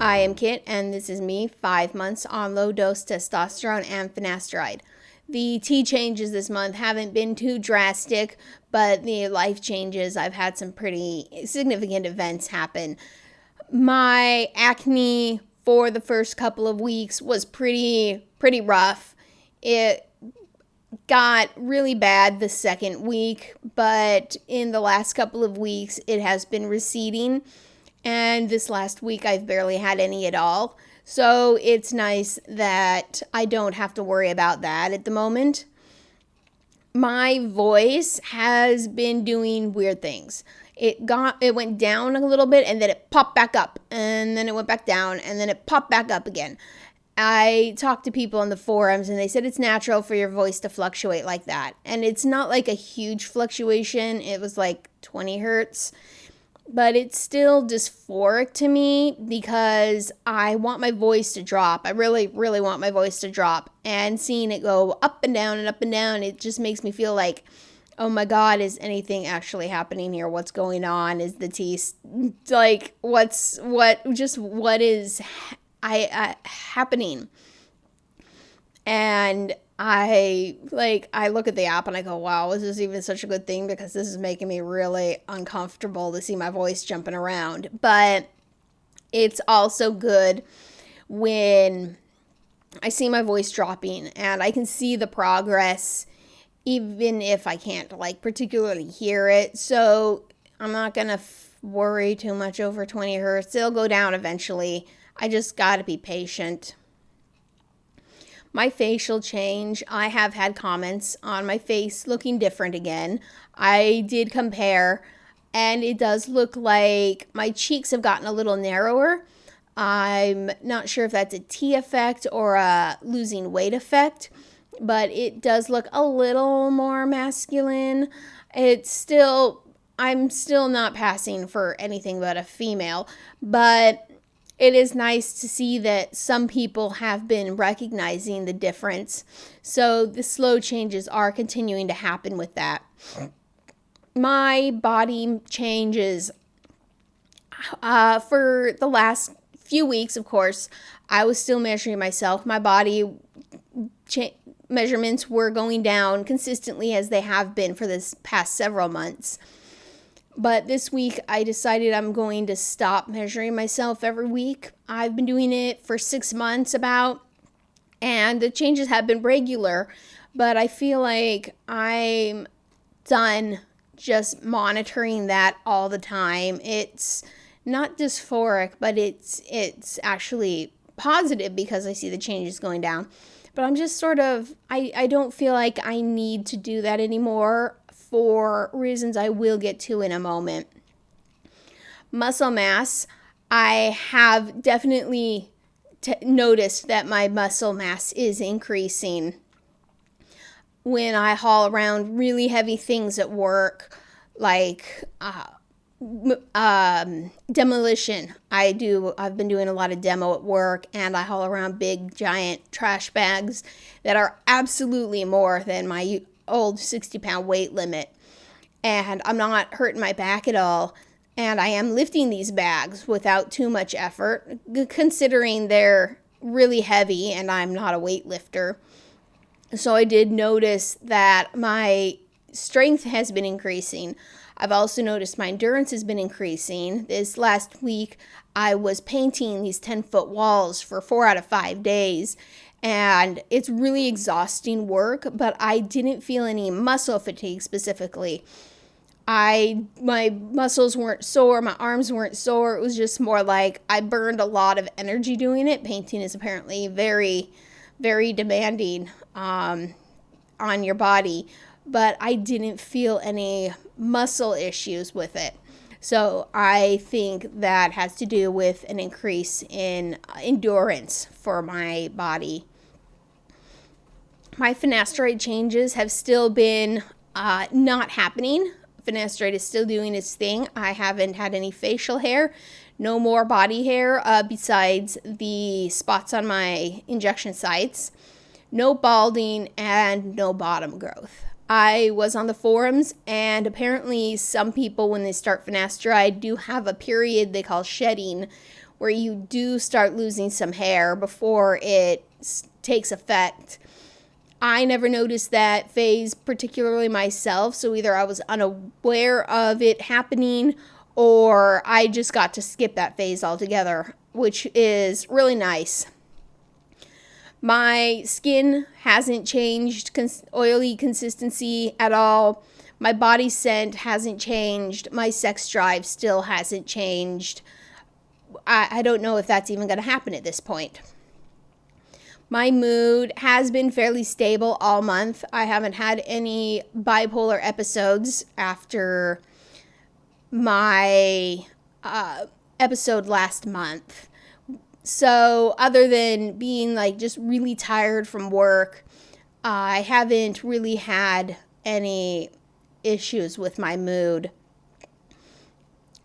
I am Kit, and this is me, 5 months on low-dose testosterone and finasteride. The T changes this month haven't been too drastic, but the life changes, I've had some pretty significant events happen. My acne for the first couple of weeks was pretty rough. It got really bad the second week, but in the last couple of weeks, it has been receding. And this last week, I've barely had any at all. So it's nice that I don't have to worry about that at the moment. My voice has been doing weird things. It went down a little bit, and then it popped back up, and then it went back down, and then it popped back up again. I talked to people on the forums, and they said it's natural for your voice to fluctuate like that. And it's not like a huge fluctuation. It was like 20 hertz. But it's still dysphoric to me because I want my voice to drop. I really want my voice to drop. And seeing it go up and down, it just makes me feel like, oh my God, is anything actually happening here? What's going on? Is the tea, like, what is happening? And I look at the app and I go, wow, is this even such a good thing? Because this is making me really uncomfortable to see my voice jumping around. But it's also good when I see my voice dropping and I can see the progress, even if I can't particularly hear it. So I'm not going to worry too much over 20 hertz. It'll go down eventually. I just got to be patient. My facial change, I have had comments on my face looking different again. I did compare, and it does look like my cheeks have gotten a little narrower. I'm not sure if that's a T effect or a losing weight effect, but it does look a little more masculine. I'm still not passing for anything but a female, but it is nice to see that some people have been recognizing the difference. So the slow changes are continuing to happen with that. My body changes. For the last few weeks, of course, I was still measuring myself. My body measurements were going down consistently as they have been for this past several months. But this week, I decided I'm going to stop measuring myself every week. I've been doing it for 6 months about, and the changes have been regular, but I feel like I'm done just monitoring that all the time. It's not dysphoric, but it's actually positive because I see the changes going down. But I'm just I don't feel like I need to do that anymore, for reasons I will get to in a moment. Muscle mass, I have definitely noticed that my muscle mass is increasing. When I haul around really heavy things at work, like demolition, I've been doing a lot of demo at work, and I haul around big giant trash bags that are absolutely more than my old 60-pound weight limit, and I'm not hurting my back at all, and I am lifting these bags without too much effort, considering they're really heavy and I'm not a weightlifter. So I did notice that my strength has been increasing. I've also noticed my endurance has been increasing. This last week, I was painting these 10-foot walls for 4 out of 5 days, and it's really exhausting work, but I didn't feel any muscle fatigue specifically. My muscles weren't sore, my arms weren't sore. It was just more like I burned a lot of energy doing it. Painting is apparently very, very demanding on your body, but I didn't feel any muscle issues with it. So I think that has to do with an increase in endurance for my body. My finasteride changes have still been not happening. Finasteride is still doing its thing. I haven't had any facial hair, no more body hair besides the spots on my injection sites, no balding, and no bottom growth. I was on the forums, and apparently some people, when they start finasteride, do have a period they call shedding, where you do start losing some hair before it takes effect. I never noticed that phase particularly myself, so either I was unaware of it happening or I just got to skip that phase altogether, which is really nice. My skin hasn't changed, oily consistency at all. My body scent hasn't changed. My sex drive still hasn't changed. I don't know if that's even going to happen at this point. My mood has been fairly stable all month. I haven't had any bipolar episodes after my episode last month. So other than being like just really tired from work, I haven't really had any issues with my mood.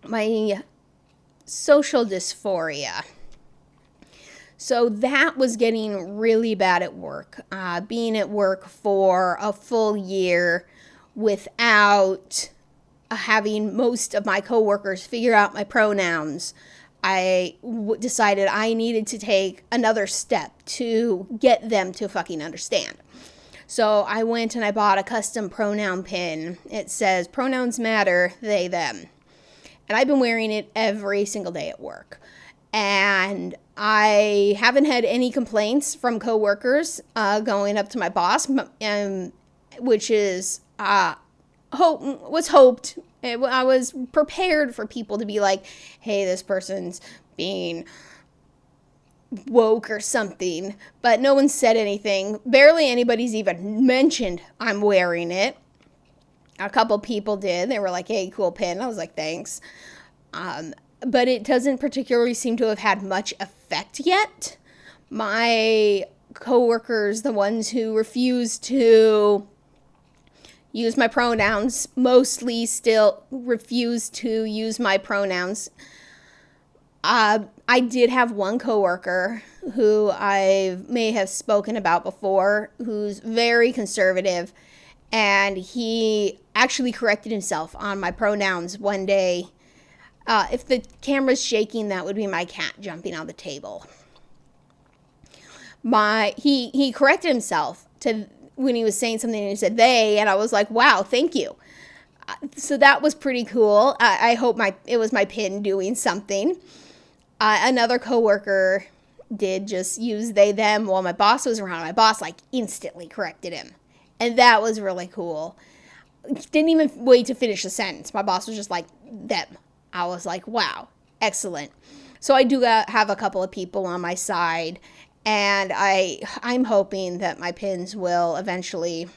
My social dysphoria. So that was getting really bad at work. Being at work for a full year without having most of my coworkers figure out my pronouns, I decided I needed to take another step to get them to fucking understand. So I went and I bought a custom pronoun pin. It says, "Pronouns matter, they, them." And I've been wearing it every single day at work. And I haven't had any complaints from coworkers going up to my boss, which is was hoped. I was prepared for people to be like, hey, this person's being woke or something. But no one said anything. Barely anybody's even mentioned I'm wearing it. A couple people did. They were like, hey, cool pin. I was like, thanks. But it doesn't particularly seem to have had much effect yet. My coworkers, the ones who refuse to use my pronouns, mostly still refuse to use my pronouns. I did have one coworker who I may have spoken about before, who's very conservative, and he actually corrected himself on my pronouns one day. If the camera's shaking, that would be my cat jumping on the table. He corrected himself to when he was saying something and he said they, and I was like, wow, thank you. So that was pretty cool. I hope it was my pin doing something. Another coworker did just use they, them while my boss was around. My boss like instantly corrected him. And that was really cool. Didn't even wait to finish the sentence. My boss was just like, them. I was like, wow, excellent. So I do have a couple of people on my side, and I'm hoping that my pins will eventually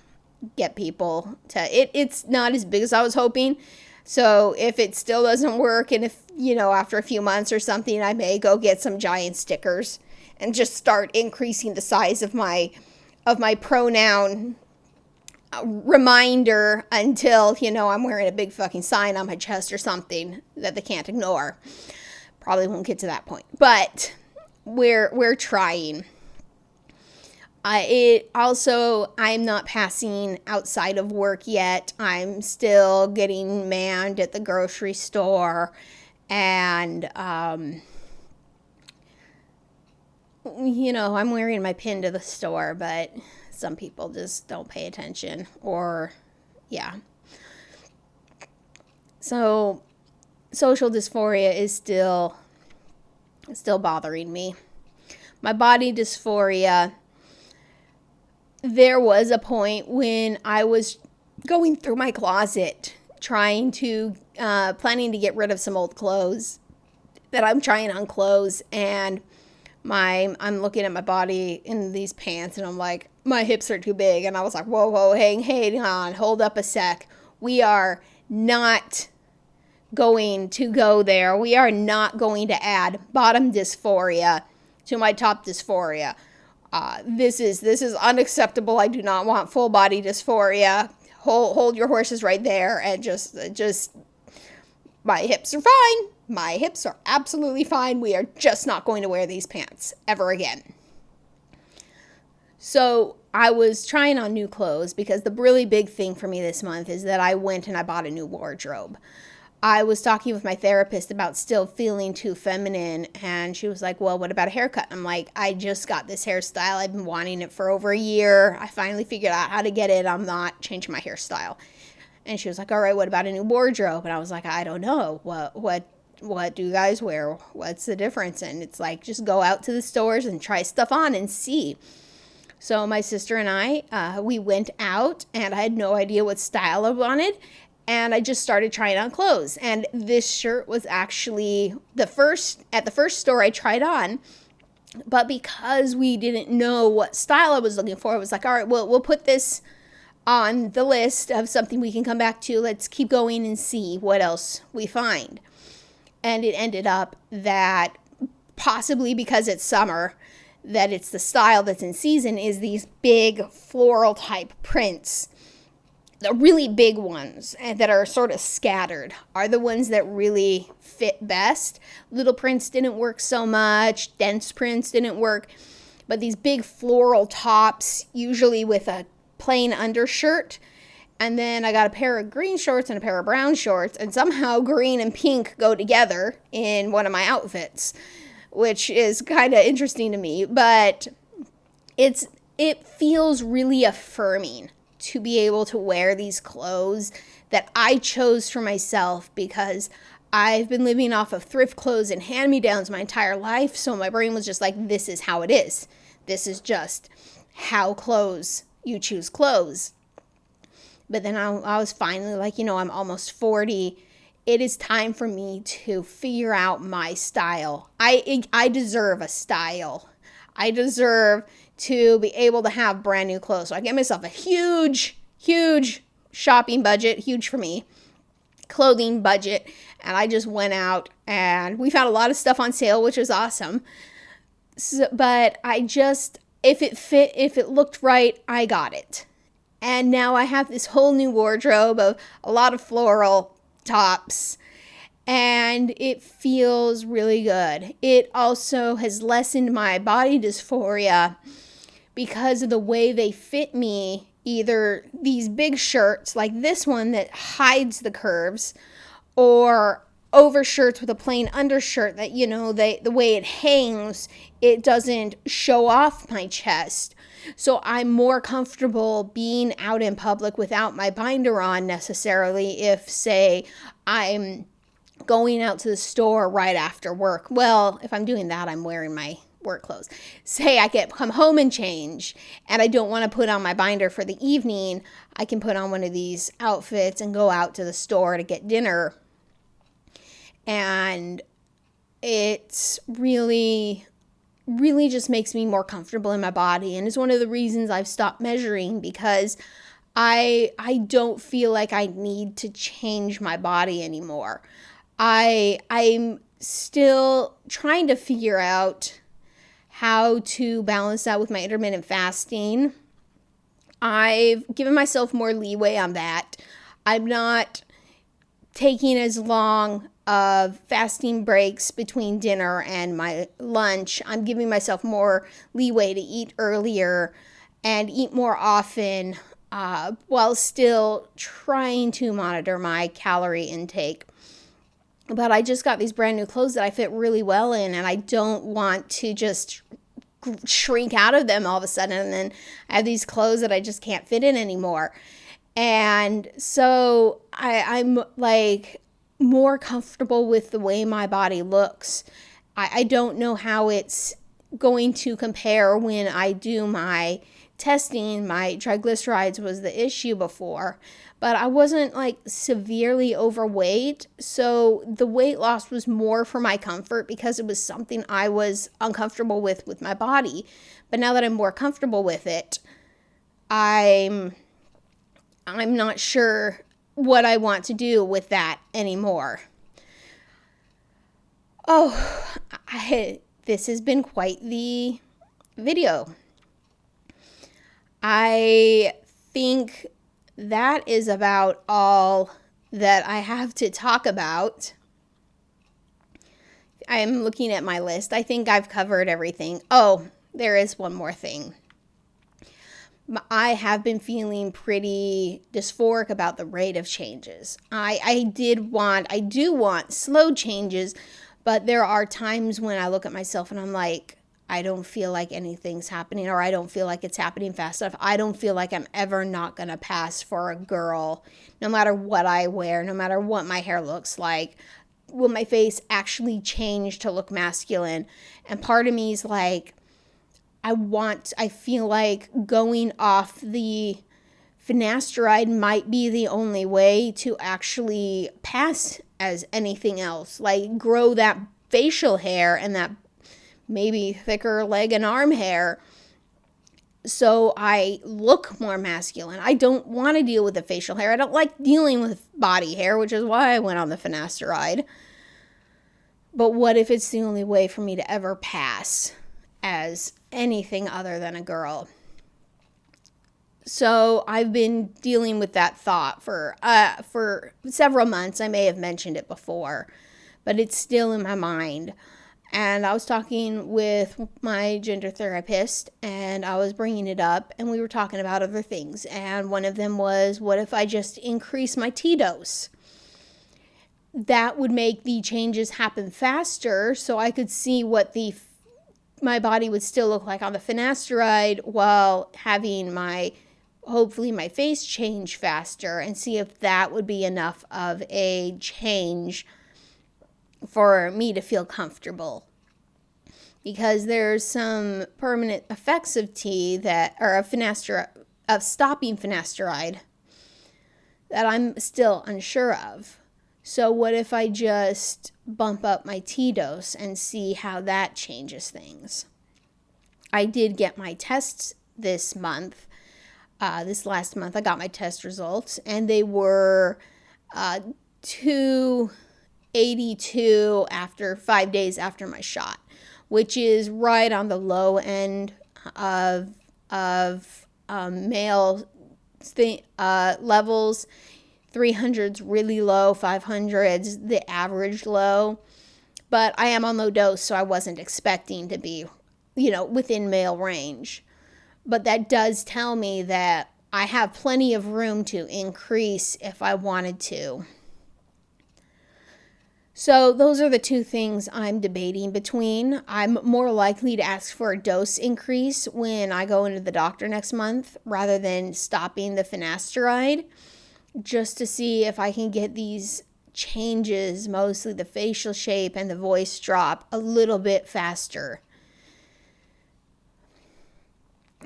get people to it. It's not as big as I was hoping. So if it still doesn't work, and if, after a few months or something, I may go get some giant stickers and just start increasing the size of my pronoun reminder until, I'm wearing a big fucking sign on my chest or something that they can't ignore. Probably won't get to that point, but we're trying. I'm not passing outside of work yet. I'm still getting manned at the grocery store, and I'm wearing my pin to the store, but some people just don't pay attention, or yeah. So social dysphoria is still bothering me. My body dysphoria, there was a point when I was going through my closet planning to get rid of some old clothes that I'm trying on clothes, and I'm looking at my body in these pants, and I'm like, my hips are too big, and I was like, whoa, hang on, hold up a sec. We are not going to go there. We are not going to add bottom dysphoria to my top dysphoria. This is unacceptable. I do not want full body dysphoria. Hold your horses right there, and just my hips are fine. My hips are absolutely fine. We are just not going to wear these pants ever again. So I was trying on new clothes because the really big thing for me this month is that I went and I bought a new wardrobe. I was talking with my therapist about still feeling too feminine, and she was like, well, what about a haircut? I'm like, I just got this hairstyle. I've been wanting it for over a year. I finally figured out how to get it. I'm not changing my hairstyle. And she was like, all right, what about a new wardrobe? And I was like, I don't know. What do you guys wear? What's the difference? And it's like, just go out to the stores and try stuff on and see. So my sister and I, we went out, and I had no idea what style I wanted. And I just started trying on clothes. And this shirt was actually at the first store I tried on. But because we didn't know what style I was looking for, I was like, all right, well, we'll put this on the list of something we can come back to. Let's keep going and see what else we find. And it ended up that possibly because it's summer, that it's the style that's in season, is these big floral type prints. The really big ones and that are sort of scattered are the ones that really fit best. Little prints didn't work so much. Dense prints didn't work. But these big floral tops, usually with a plain undershirt. And then I got a pair of green shorts and a pair of brown shorts. And somehow green and pink go together in one of my outfits, which is kind of interesting to me. But it feels really affirming to be able to wear these clothes that I chose for myself, because I've been living off of thrift clothes and hand-me-downs my entire life. So my brain was just like, this is how it is. This is just how you choose clothes. But then I was finally like, I'm almost 40. It is time for me to figure out my style. I deserve a style. I deserve to be able to have brand new clothes. So I get myself a huge shopping budget, huge for me, clothing budget. And I just went out and we found a lot of stuff on sale, which was awesome. So, but if it looked right, I got it. And now I have this whole new wardrobe of a lot of floral tops. And it feels really good. It also has lessened my body dysphoria because of the way they fit me. Either these big shirts like this one that hides the curves, or overshirts with a plain undershirt that, the way it hangs, it doesn't show off my chest. So I'm more comfortable being out in public without my binder on necessarily if, say, I'm going out to the store right after work. Well, if I'm doing that, I'm wearing my work clothes. Say I come home and change and I don't want to put on my binder for the evening, I can put on one of these outfits and go out to the store to get dinner. And it's really just makes me more comfortable in my body, and is one of the reasons I've stopped measuring, because I don't feel like I need to change my body anymore. I'm still trying to figure out how to balance that with my intermittent fasting. I've given myself more leeway on that. I'm not taking as long of fasting breaks between dinner and my lunch. I'm giving myself more leeway to eat earlier and eat more often, while still trying to monitor my calorie intake. But I just got these brand new clothes that I fit really well in, and I don't want to just shrink out of them all of a sudden, and then I have these clothes that I just can't fit in anymore. And so I'm like more comfortable with the way my body looks. I don't know how it's going to compare when I do my testing. My triglycerides was the issue before, but I wasn't like severely overweight. So the weight loss was more for my comfort because it was something I was uncomfortable with my body. But now that I'm more comfortable with it, I'm not sure what I want to do with that anymore. Oh, this has been quite the video. I think that is about all that I have to talk about. I'm looking at my list. I think I've covered everything. Oh, there is one more thing. I have been feeling pretty dysphoric about the rate of changes. I do want slow changes, but there are times when I look at myself and I'm like, I don't feel like anything's happening, or I don't feel like it's happening fast enough. I don't feel like I'm ever not going to pass for a girl, no matter what I wear, no matter what my hair looks like. Will my face actually change to look masculine? And part of me is like, I feel like going off the finasteride might be the only way to actually pass as anything else. Like, grow that facial hair and that maybe thicker leg and arm hair so I look more masculine. I don't want to deal with the facial hair. I don't like dealing with body hair, which is why I went on the finasteride. But what if it's the only way for me to ever pass as anything other than a girl? So I've been dealing with that thought for several months. I may have mentioned it before, but it's still in my mind. And I was talking with my gender therapist, and I was bringing it up, and we were talking about other things. And one of them was, what if I just increase my T dose? That would make the changes happen faster, so I could see what my body would still look like on the finasteride while having hopefully my face change faster, and see if that would be enough of a change for me to feel comfortable. Because there's some permanent effects of of stopping finasteride that I'm still unsure of. So what if I just bump up my T dose and see how that changes things? I did get my tests this month. This last month I got my test results, and they were 282 after 5 days after my shot, which is right on the low end of male levels. 300's really low, 500's the average low. But I am on low dose, so I wasn't expecting to be, within male range. But that does tell me that I have plenty of room to increase if I wanted to. So those are the two things I'm debating between. I'm more likely to ask for a dose increase when I go into the doctor next month rather than stopping the finasteride, just to see if I can get these changes, mostly the facial shape and the voice drop, a little bit faster.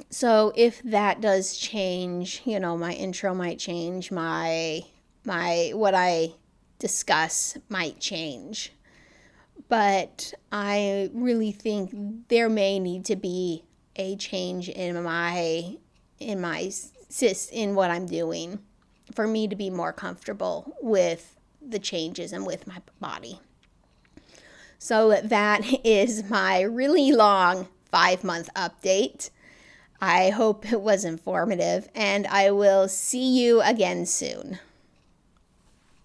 So if that does change, my intro might change, my what I discuss might change. But I really think there may need to be a change in what I'm doing for me to be more comfortable with the changes and with my body. So that is my really long 5-month update. I hope it was informative, and I will see you again soon.